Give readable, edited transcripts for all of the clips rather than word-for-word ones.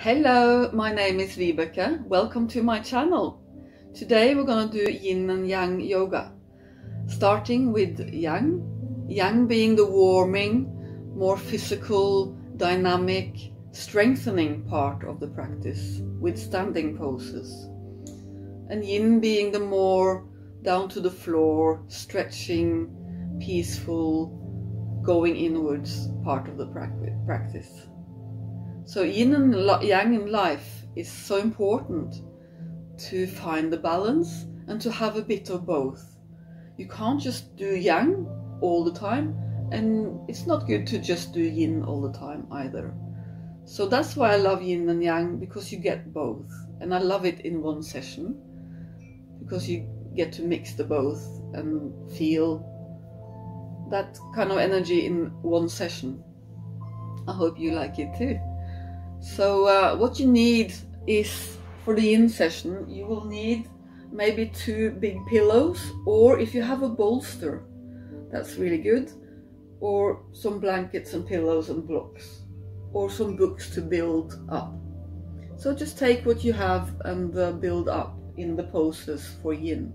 Hello, my name is Vibeke. Welcome to my channel. Today we're going to do Yin and Yang Yoga, starting with Yang. Yang being the warming, more physical, dynamic, strengthening part of the practice with standing poses. And Yin being the more down to the floor, stretching, peaceful, going inwards part of the practice. So Yin and Yang in life is so important to find the balance and to have a bit of both. You can't just do Yang all the time, and it's not good to just do Yin all the time either. So that's why I love Yin and Yang, because you get both. And I love it in one session, because you get to mix the both and feel that kind of energy in one session. I hope you like it too. So what you need is, for the Yin session, you will need maybe 2 big pillows, or if you have a bolster, that's really good, or some blankets and pillows and blocks, or some books to build up. So just take what you have and build up in the poses for Yin.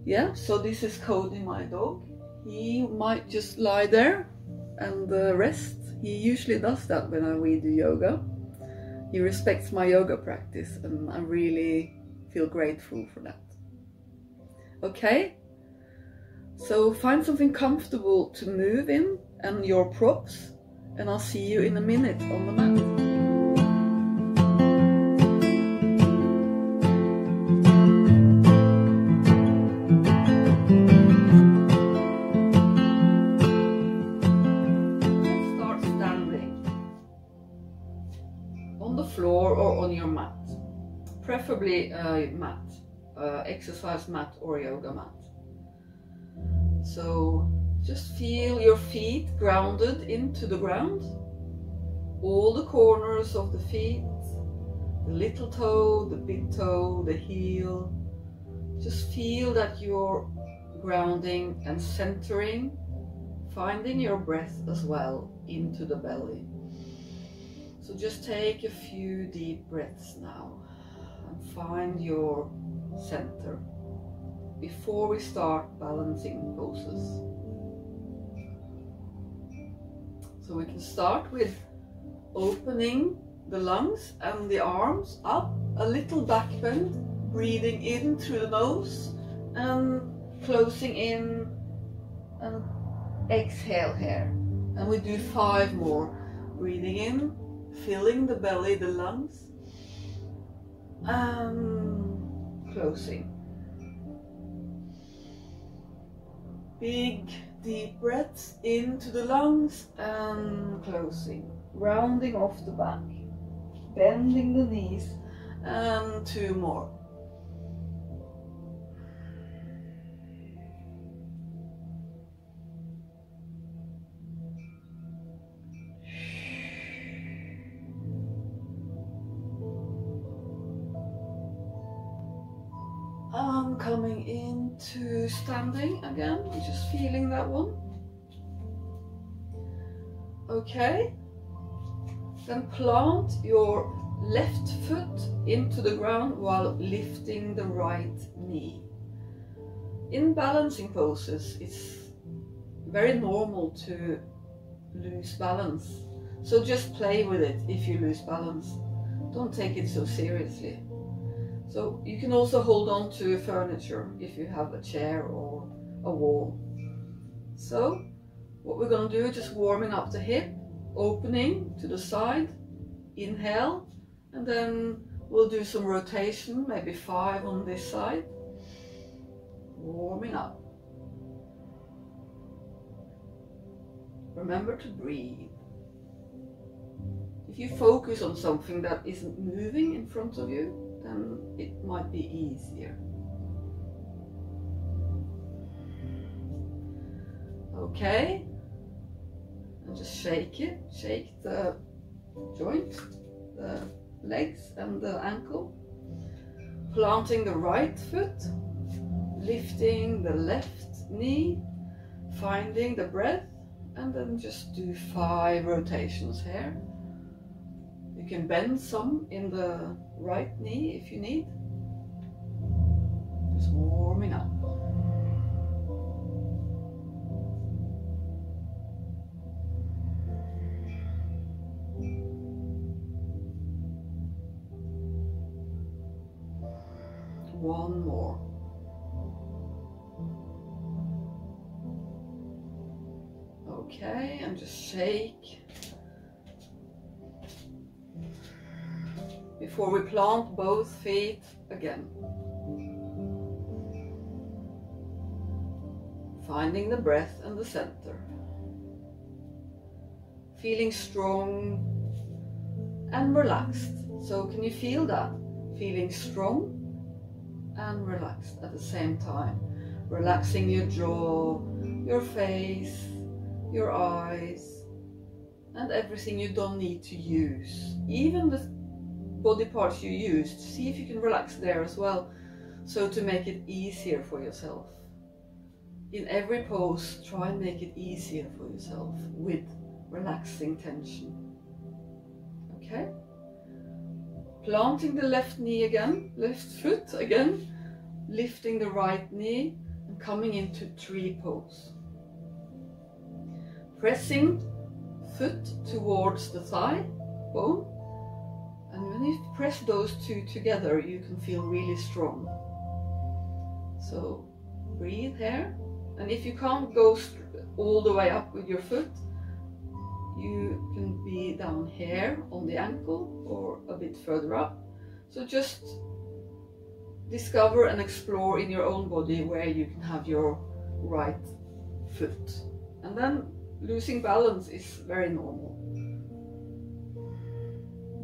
Yeah, so this is Cody, my dog. He might just lie there and rest. He usually does that when we do yoga. He respects my yoga practice, and I really feel grateful for that. Okay, so find something comfortable to move in and your props, and I'll see you in a minute on the mat. Floor or on your mat, preferably a mat, exercise mat or yoga mat. So just feel your feet grounded into the ground, all the corners of the feet, the little toe, the big toe, the heel. Just feel that you're grounding and centering, finding your breath as well into the belly. So just take a few deep breaths now and find your center before we start balancing poses. So we can start with opening the lungs and the arms up, a little back bend, breathing in through the nose and closing in, and exhale here. And we do 5 more, breathing in, filling the belly, the lungs, and closing. Big deep breaths into the lungs and closing, rounding off the back, bending the knees, and 2 more. And coming into standing again, just feeling that one. Okay, then plant your left foot into the ground while lifting the right knee. In balancing poses, it's very normal to lose balance, so just play with it. If you lose balance, don't take it so seriously. So you can also hold on to furniture if you have a chair or a wall. So what we're going to do is just warming up the hip, opening to the side, inhale, and then we'll do some rotation, maybe 5 on this side, warming up. Remember to breathe. If you focus on something that isn't moving in front of you, then it might be easier. Okay, and just shake it, shake the joint, the legs and the ankle, planting the right foot, lifting the left knee, finding the breath, and then just do 5 rotations here. You can bend some in the right knee if you need. Just warming up. One more. Okay, and just shake. Before we plant both feet again. Finding the breath and the center. Feeling strong and relaxed. So can you feel that? Feeling strong and relaxed at the same time. Relaxing your jaw, your face, your eyes, and everything you don't need to use. Even the body parts you used, see if you can relax there as well. So to make it easier for yourself. In every pose, try and make it easier for yourself with relaxing tension. Okay? Planting the left knee again, left foot again, lifting the right knee and coming into tree pose. Pressing foot towards the thigh bone, and when you press those two together you can feel really strong. So breathe here, and if you can't go all the way up with your foot, you can be down here on the ankle or a bit further up. So just discover and explore in your own body where you can have your right foot. And then losing balance is very normal.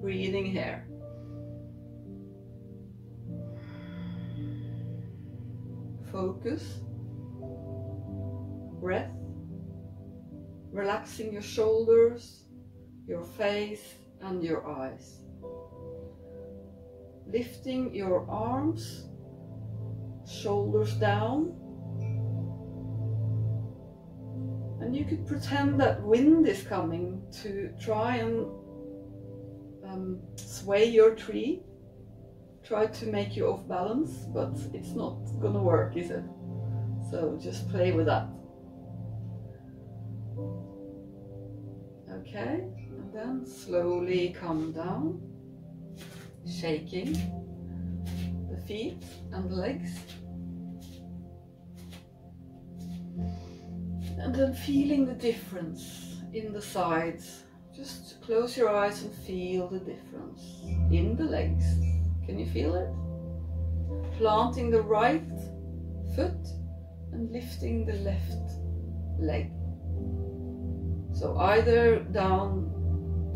Breathing here. Focus. Breath. Relaxing your shoulders, your face and your eyes. Lifting your arms, shoulders down. And you could pretend that wind is coming to try and sway your tree. Try to make you off balance, but it's not gonna work, is it? So just play with that. Okay, and then slowly come down, shaking the feet and the legs. And then feeling the difference in the sides. Just close your eyes and feel the difference in the legs. Can you feel it? Planting the right foot and lifting the left leg. So either down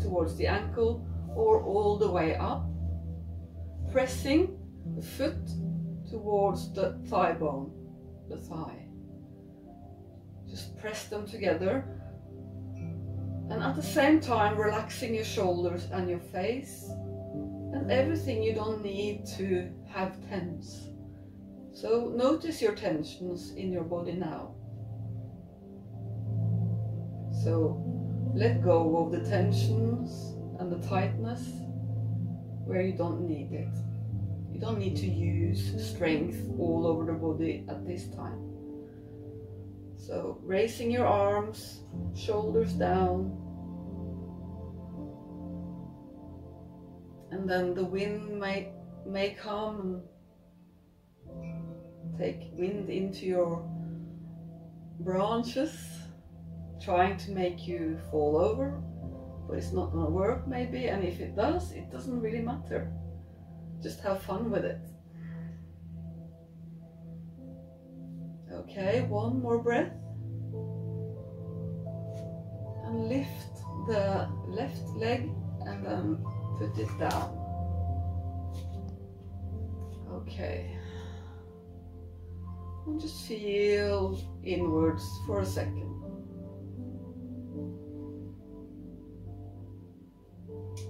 towards the ankle or all the way up. Pressing the foot towards the thigh bone, the thigh. Just press them together. And at the same time relaxing your shoulders and your face and everything you don't need to have tense. So notice your tensions in your body now. So let go of the tensions and the tightness where you don't need it. You don't need to use strength all over the body at this time. So raising your arms, shoulders down, and then the wind may come and take wind into your branches, trying to make you fall over, but it's not going to work maybe, and if it does, it doesn't really matter. Just have fun with it. Okay, one more breath. And lift the left leg and then put it down. Okay. And just feel inwards for a second.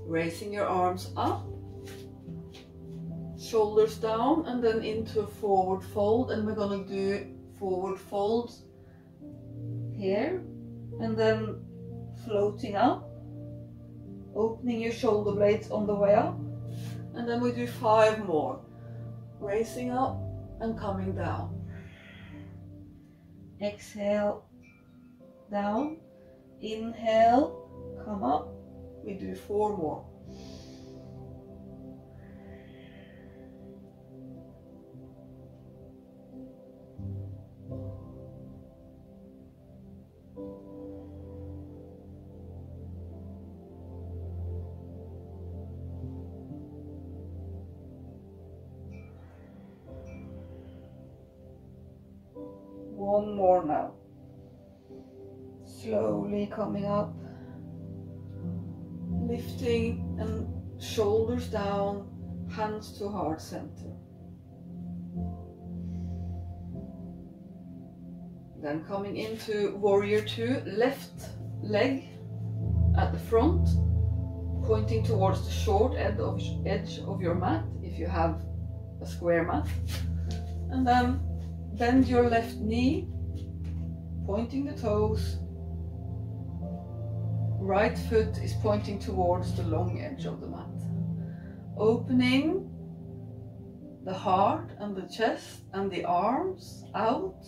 Raising your arms up, shoulders down, and then into a forward fold, and we're going to do forward folds here, and then floating up Opening your shoulder blades on the way up. And then we do 5 more. Raising up and coming down. Exhale, down. Inhale, come up. We do 4 more. One more now. Slowly coming up. Lifting and shoulders down, hands to heart center. Then coming into warrior 2, left leg at the front, pointing towards the short edge of your mat, if you have a square mat. And then bend your left knee, pointing the toes. Right foot is pointing towards the long edge of the mat. Opening the heart and the chest and the arms out,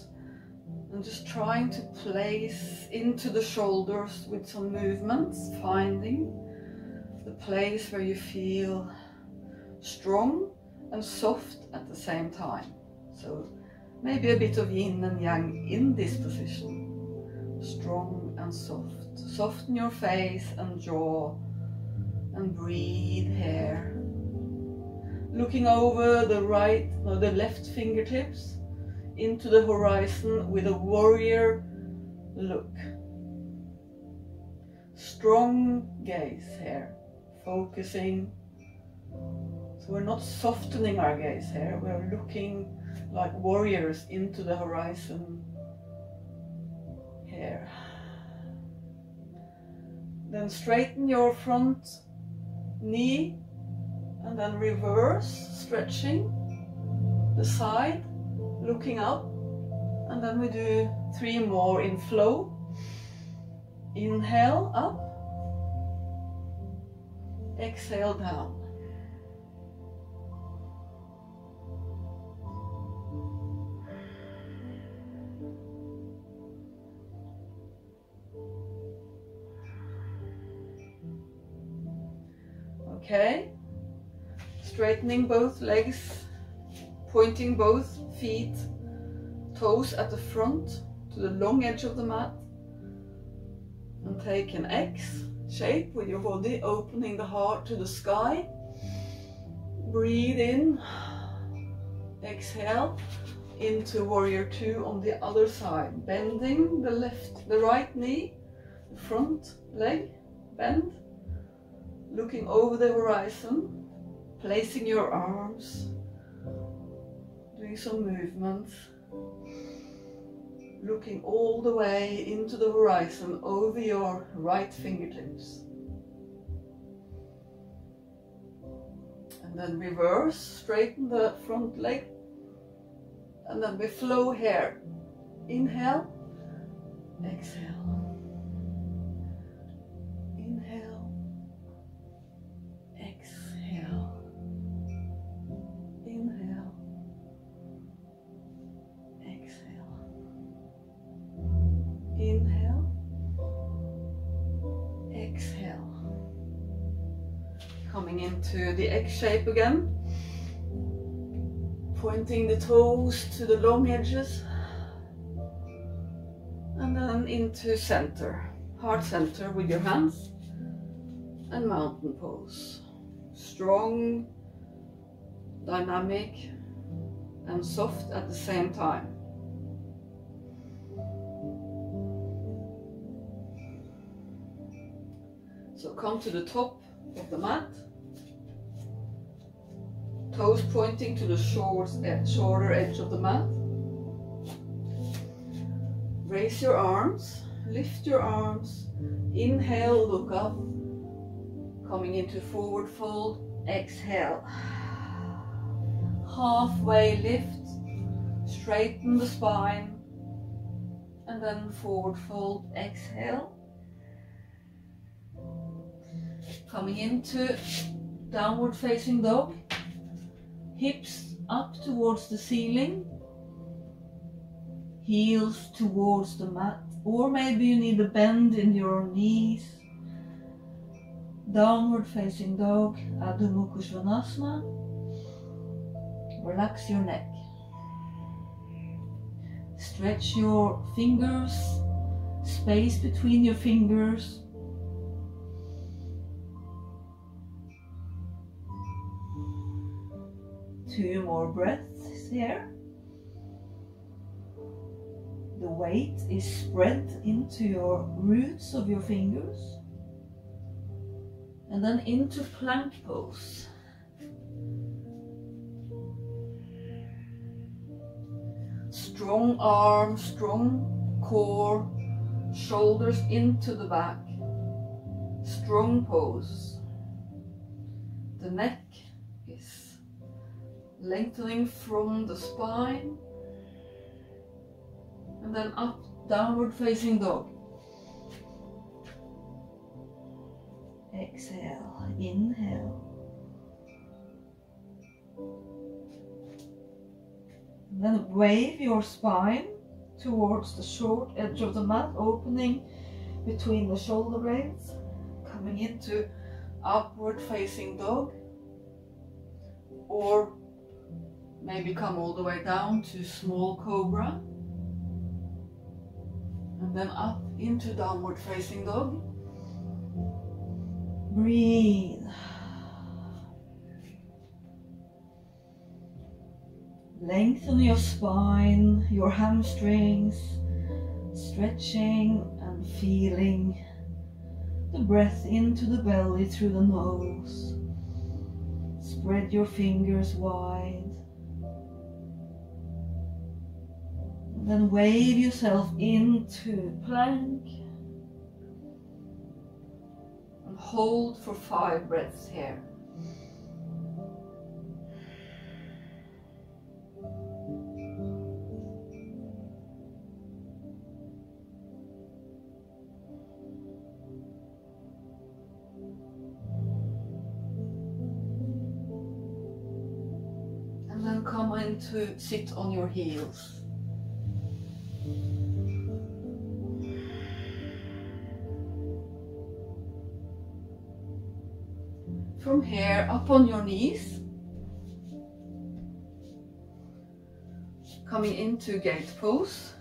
and just trying to place into the shoulders with some movements, finding the place where you feel strong and soft at the same time. So maybe a bit of yin and yang in this position. Strong and soft. Soften your face and jaw and breathe here. Looking over the left fingertips into the horizon with a warrior look. Strong gaze here. Focusing. So we're not softening our gaze here. We're looking like warriors into the horizon here. Then straighten your front knee and then reverse, stretching the side, looking up, and then we do 3 more in flow. Inhale up, exhale down. Okay, straightening both legs, pointing both feet, toes at the front to the long edge of the mat, and take an X shape with your body, opening the heart to the sky. Breathe in, exhale into warrior 2 on the other side, bending the right knee, the front leg, bend. Looking over the horizon, placing your arms, doing some movements, looking all the way into the horizon over your right fingertips. And then reverse, straighten the front leg, and then we flow here. Inhale, exhale. Inhale, exhale. Coming into the X shape again. Pointing the toes to the long edges. And then into center. Heart center with your hands. And mountain pose. Strong, dynamic, and soft at the same time. So come to the top of the mat, toes pointing to the shorter edge of the mat. Raise your arms, lift your arms, inhale, look up, coming into forward fold, exhale. Halfway lift, straighten the spine, and then forward fold, exhale. Coming into downward facing dog, hips up towards the ceiling, heels towards the mat, or maybe you need a bend in your knees. Downward facing dog, Adho Mukha Svanasana. Relax your neck. Stretch your fingers, space between your fingers. Two more breaths here. The weight is spread into your roots of your fingers. And then into plank pose. Strong arms, strong core, shoulders into the back. Strong pose. The neck is lengthening from the spine. And then up, downward facing dog. Exhale, inhale. And then wave your spine towards the short edge of the mat, opening between the shoulder blades, coming into upward facing dog, or maybe come all the way down to small cobra, and then up into downward facing dog. Breathe. Lengthen your spine, your hamstrings, stretching and feeling the breath into the belly through the nose. Spread your fingers wide. And then wave yourself into plank. And hold for 5 breaths here. And then come into sit on your heels. From here, up on your knees, coming into gate pose,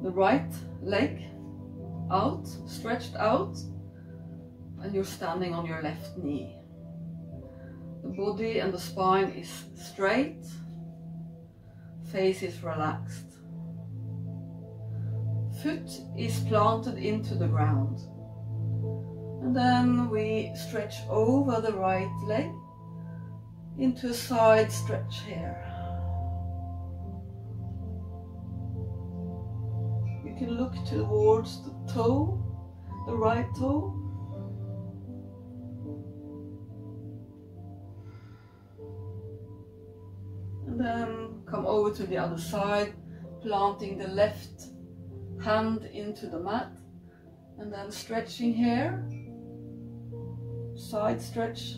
the right leg out, stretched out, and you're standing on your left knee. The body and the spine is straight, face is relaxed. Foot is planted into the ground. And then we stretch over the right leg into a side stretch here. You can look towards the toe, the right toe. And then come over to the other side, planting the left hand into the mat. And then stretching here. Side stretch,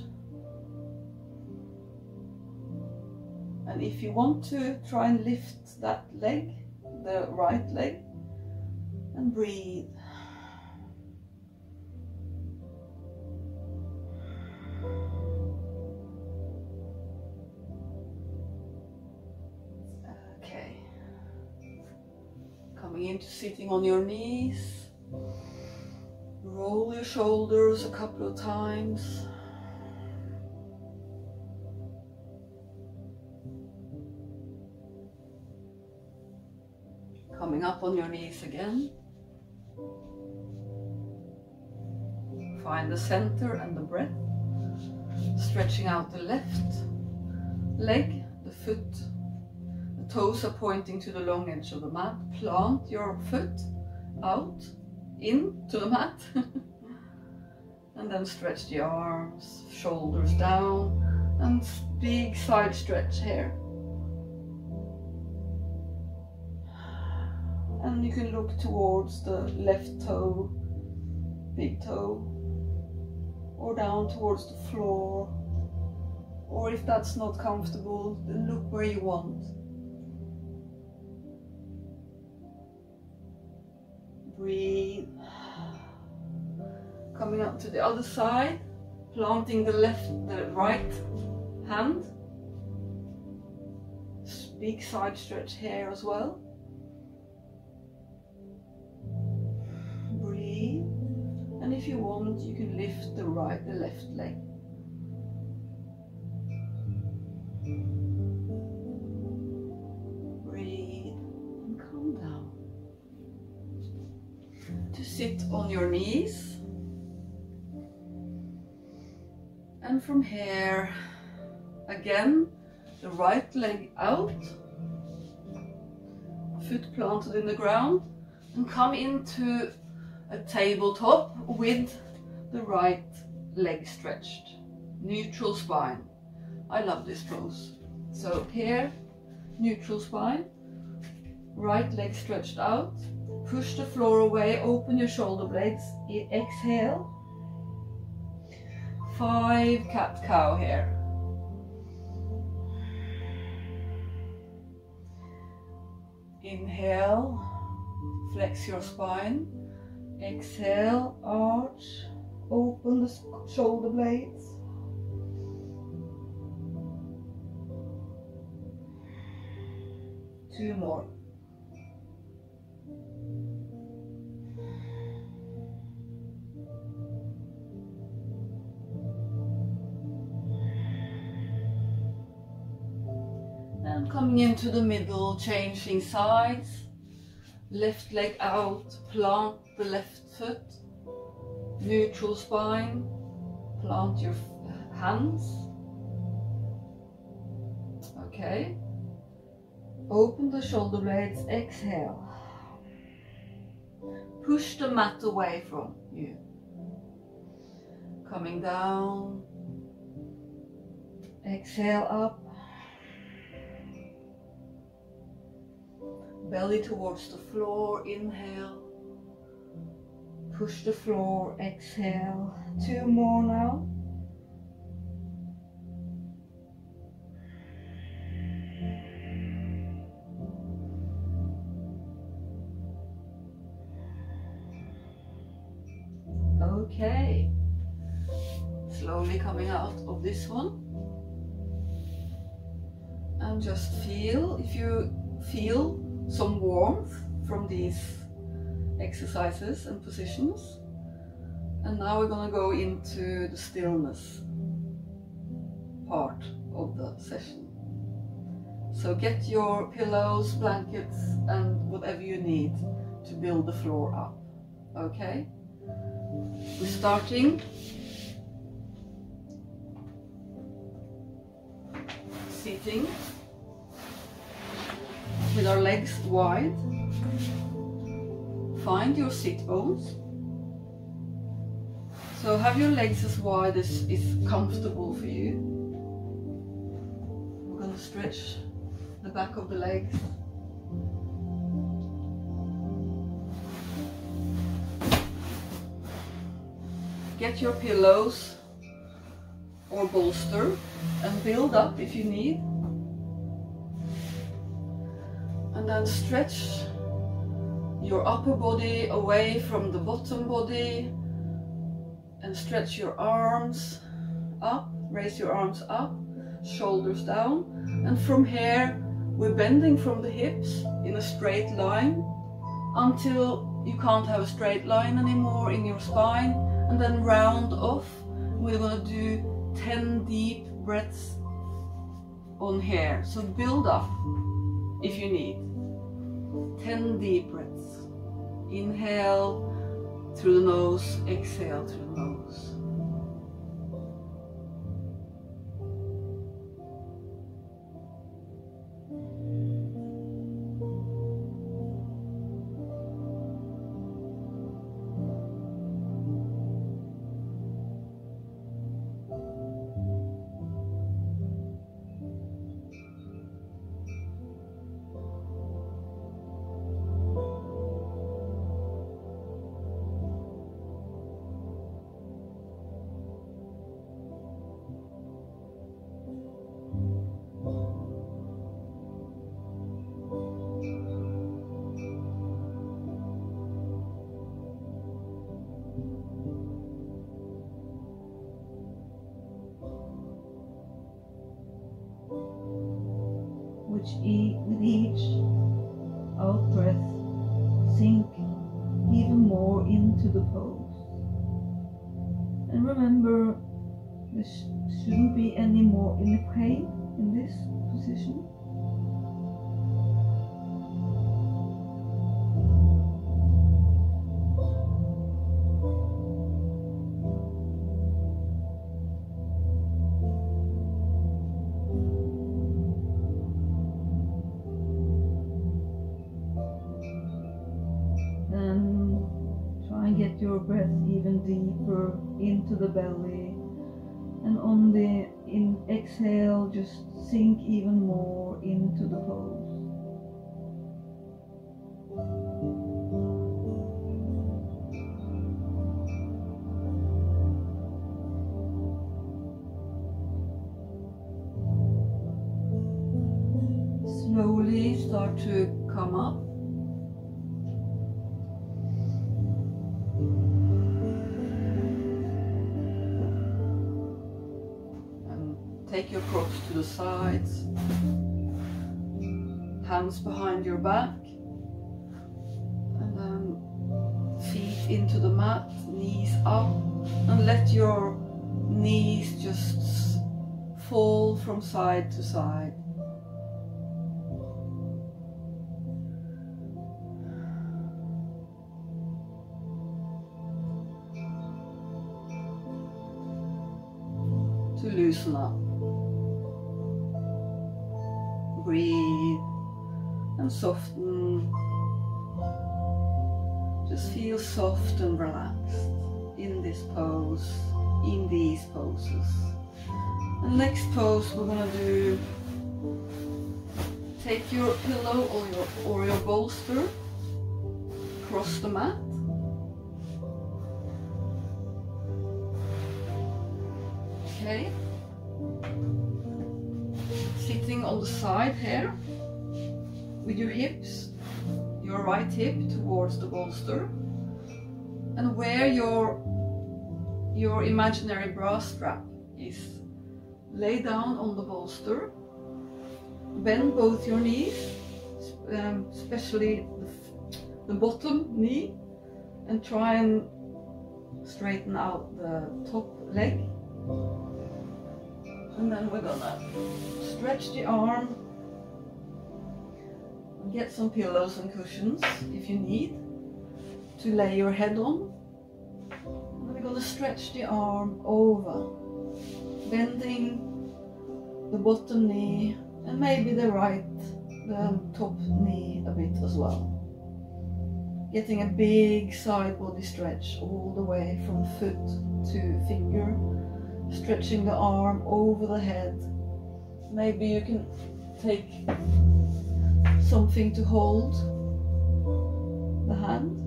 and if you want to, try and lift that leg, the right leg, and breathe. Okay, coming into sitting on your knees. Roll your shoulders a couple of times. Coming up on your knees again. Find the center and the breath. Stretching out the left leg, the foot. The toes are pointing to the long edge of the mat. Plant your foot out into the mat. And then stretch the arms, shoulders down, and big side stretch here. And you can look towards the left toe, big toe, or down towards the floor. Or if that's not comfortable, then look where you want. Breathe. Coming up to the other side, planting the right hand. Big side stretch here as well. Breathe. And if you want, you can lift the left leg. Breathe and calm down. To sit on your knees. And from here, again, the right leg out, foot planted in the ground, and come into a tabletop with the right leg stretched. Neutral spine. I love this pose. So here, neutral spine, right leg stretched out, push the floor away, open your shoulder blades, exhale. 5 cat-cow here. Inhale, flex your spine. Exhale, arch, open the shoulder blades. Two more. And coming into the middle, changing sides. Left leg out, plant the left foot. Neutral spine, plant your hands. Okay. Open the shoulder blades, exhale. Push the mat away from you. Coming down. Exhale up. Belly towards the floor, inhale. Push the floor, exhale. 2 more now. Okay. Slowly coming out of this one. And just feel, if you feel some warmth from these exercises and positions. And now we're going to go into the stillness part of the session. So get your pillows, blankets and whatever you need to build the floor up. Okay? We're starting sitting with our legs wide. Find your sit bones. So have your legs as wide as is comfortable for you. We're going to stretch the back of the legs. Get your pillows or bolster and build up if you need. And then stretch your upper body away from the bottom body and stretch your arms up, raise your arms up, shoulders down, and from here we're bending from the hips in a straight line until you can't have a straight line anymore in your spine, and then round off. We're going to do 10 deep breaths on here, so build up if you need. 10 deep breaths. Inhale through the nose, exhale through the nose. with each out breath, sink even more into the pose. And remember, there shouldn't be any more inner pain in this position. Get your breath even deeper into the belly, and on the exhale just sink even more into the pose. Slowly start to come up. Take your crotch to the sides, hands behind your back, and then feet into the mat, knees up, and let your knees just fall from side to side. To loosen up. Breathe and soften. Just feel soft and relaxed in this pose, in these poses. And next pose we're going to do, take your pillow or your bolster, cross the mat. Okay. Sitting on the side here with your hips, your right hip towards the bolster, and where your imaginary bra strap is, lay down on the bolster, bend both your knees, especially the bottom knee, and try and straighten out the top leg. And then we're gonna stretch the arm, get some pillows and cushions if you need to lay your head on. And we're gonna stretch the arm over, bending the bottom knee and maybe the top knee a bit as well. Getting a big side body stretch all the way from foot to finger. Stretching the arm over the head. Maybe you can take something to hold the hand.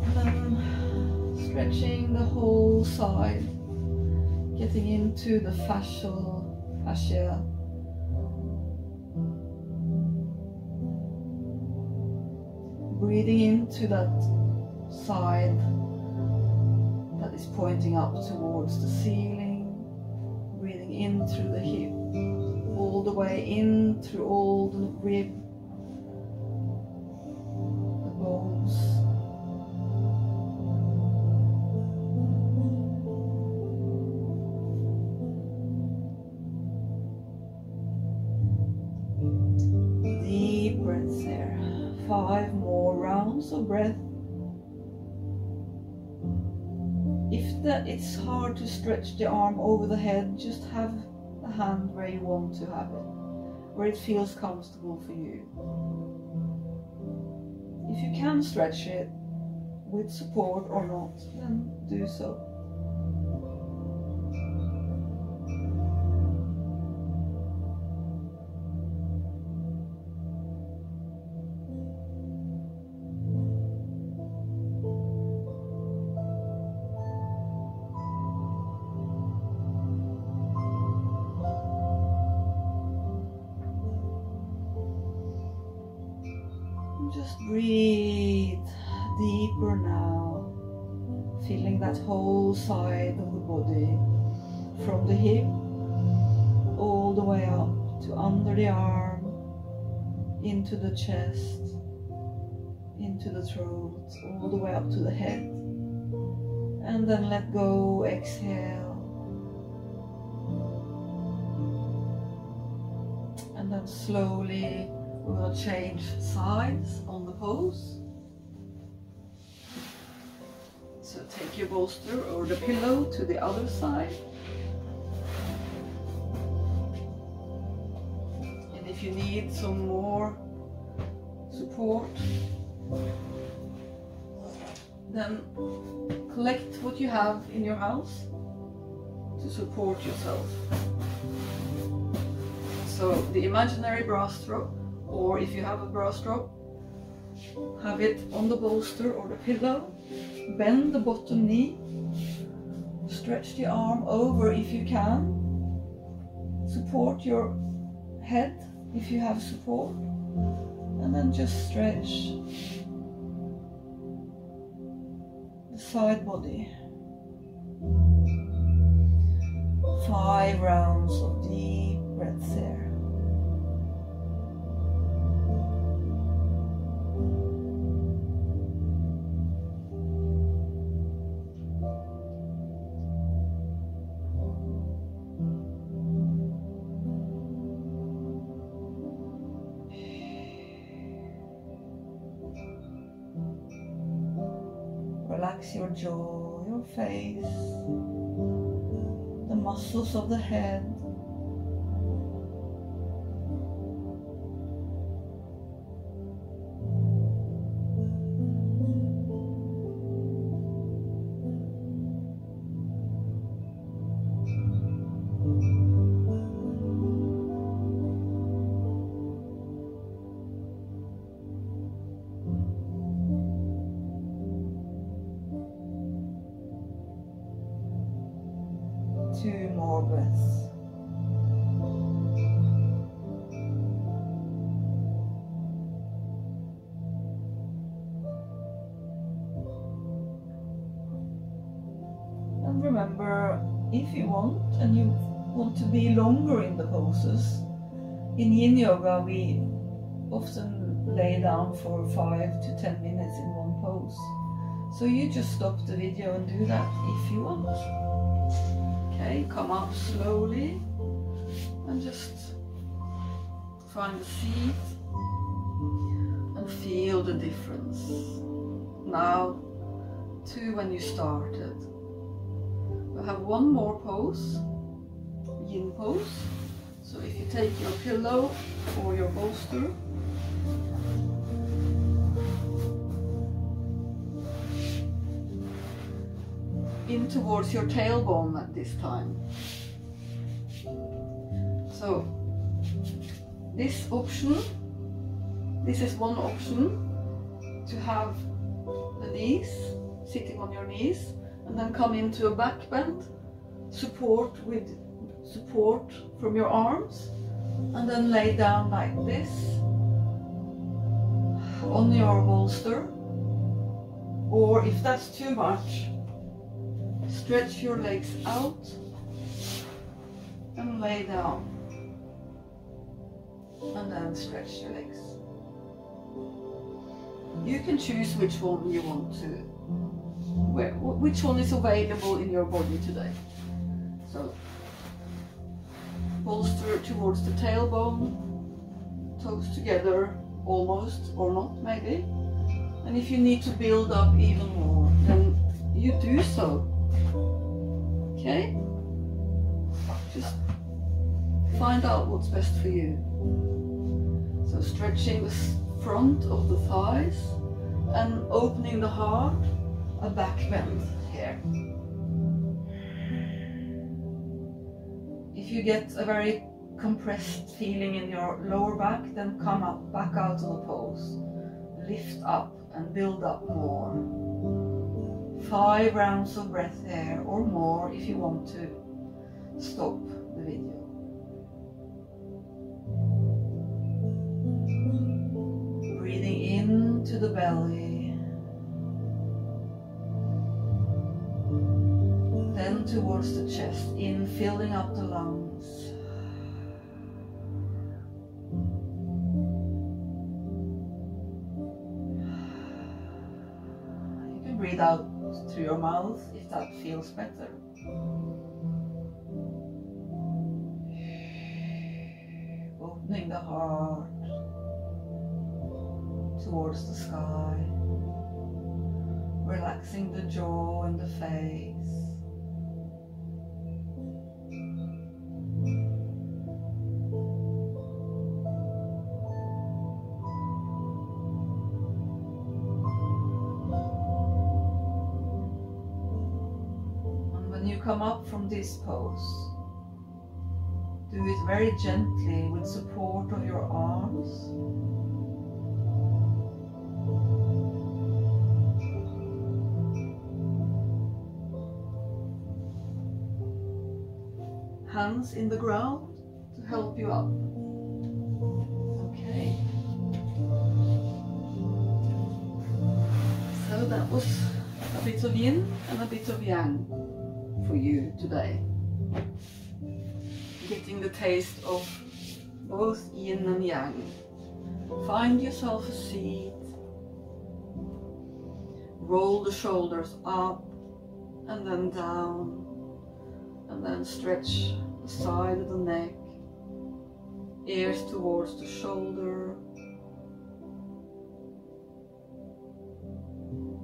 And then stretching the whole side, getting into the fascia. Breathing into that side that is pointing up towards the ceiling, breathing in through the hip, all the way in through all the rib, the bones. Deep breaths here, 5 more rounds of breath. If it's hard to stretch the arm over the head, just have the hand where you want to have it, where it feels comfortable for you. If you can stretch it with support or not, then do so. Just breathe deeper now, feeling that whole side of the body, from the hip all the way up to under the arm, into the chest, into the throat, all the way up to the head. And then let go, exhale. And then slowly we're going to change sides on the pose. So take your bolster or the pillow to the other side. And if you need some more support, then collect what you have in your house to support yourself. So the imaginary bra strap, or if you have a bra strap, have it on the bolster or the pillow. Bend the bottom knee, stretch the arm over if you can, support your head if you have support, and then just stretch the side body. 5 rounds of deep breaths here. Relax your jaw, your face, the muscles of the head. Two more breaths. And remember, if you want and you want to be longer in the poses, in Yin Yoga we often lay down for 5 to 10 minutes in one pose. So you just stop the video and do that if you want. Okay, come up slowly and just find a seat and feel the difference now to when you started. We have one more pose, yin pose. So if you take your pillow or your bolster, in towards your tailbone at this time. So this option, this is one option, to have the knees, sitting on your knees, and then come into a back bend, support with support from your arms, and then lay down like this on your bolster. Or if that's too much, stretch your legs out and lay down, and then stretch your legs. You can choose which one you want to, which one is available in your body today. So bolster towards the tailbone, toes together almost, or not maybe. And if you need to build up even more, then you do so. Okay? Just find out what's best for you. So stretching the front of the thighs and opening the heart, a back bend here. If you get a very compressed feeling in your lower back, then come up, back out of the pose. Lift up and build up more. 5 rounds of breath here or more if you want to stop the video. Breathing into the belly, then towards the chest, in filling up the lungs. breathe out through your mouth if that feels better. Opening the heart towards the sky, relaxing the jaw and the face. Come up from this pose. Do it very gently with support of your arms. Hands in the ground to help you up. Okay. So that was a bit of yin and a bit of yang for you today. Getting the taste of both yin and yang. Find yourself a seat. Roll the shoulders up and then down, and then stretch the side of the neck, ears towards the shoulder,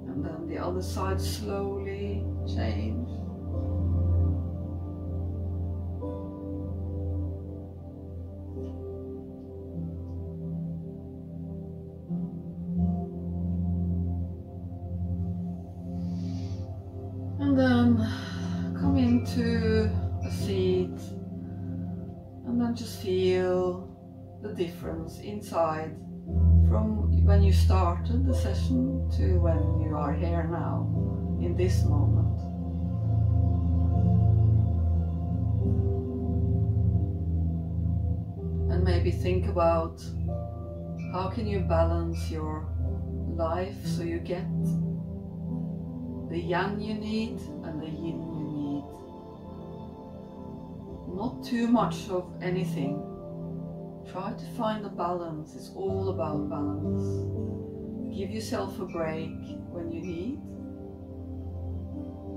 and then the other side slowly change. And then come into a seat and then just feel the difference inside from when you started the session to when you are here now, in this moment. And maybe think about how can you balance your life so you get the yang you need and the yin you need. Not too much of anything. Try to find a balance. It's all about balance. Give yourself a break when you need,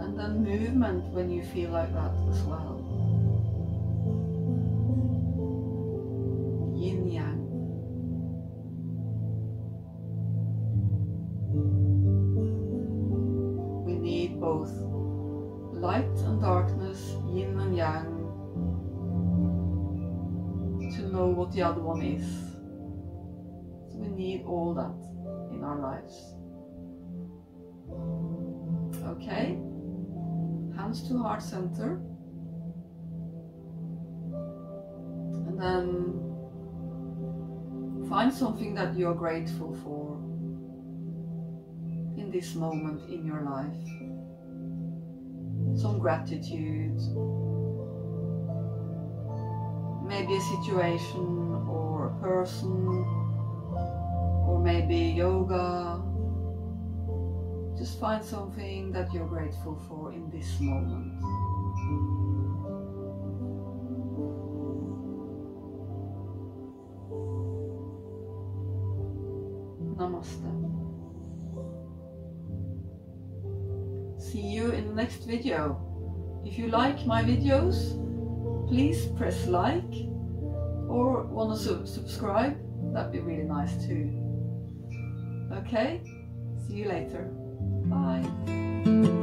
and then movement when you feel like that as well. Yin yang. Both light and darkness, yin and yang, to know what the other one is. So we need all that in our lives. Okay, hands to heart center, and then find something that you're grateful for in this moment in your life. Some gratitude, maybe a situation or a person, or maybe yoga. Just find something that you're grateful for in this moment. Namaste. See you in the next video. If you like my videos, please press like, or want to subscribe. That'd be really nice too. Okay, see you later. Bye.